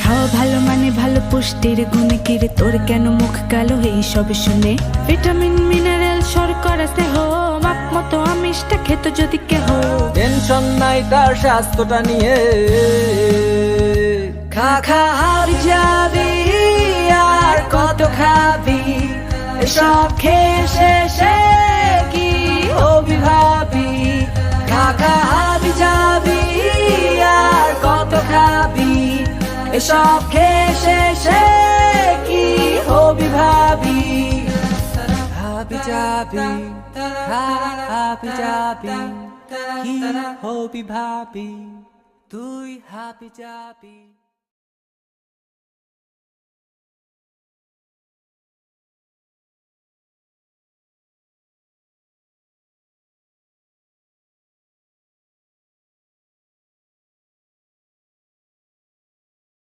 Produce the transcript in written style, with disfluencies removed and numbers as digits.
খাওয়া ভালো মানে ভালো, পুষ্টির গুণ কিরে তোর, কেন মুখ কালো এই সব শুনে? ভিটামিন মিনারেল শর্করা স্নেহ, মাপ মতো আমিষটা খেত যদি কেহ। টেনশন নাই তার স্বাস্থ্যটা নিয়ে, খা খা হাবি যাবি আর কত খাবি, এসব খেয়ে শেষে কি হবি ভাবি। খা খা হাবি যাবি আর কত খাবি, এসব খেয়ে শেষে কি হবি ভাবি। হাবি যাবি হাবি যাবি, কি হবি ভাবি, তুই হাবি যাবি।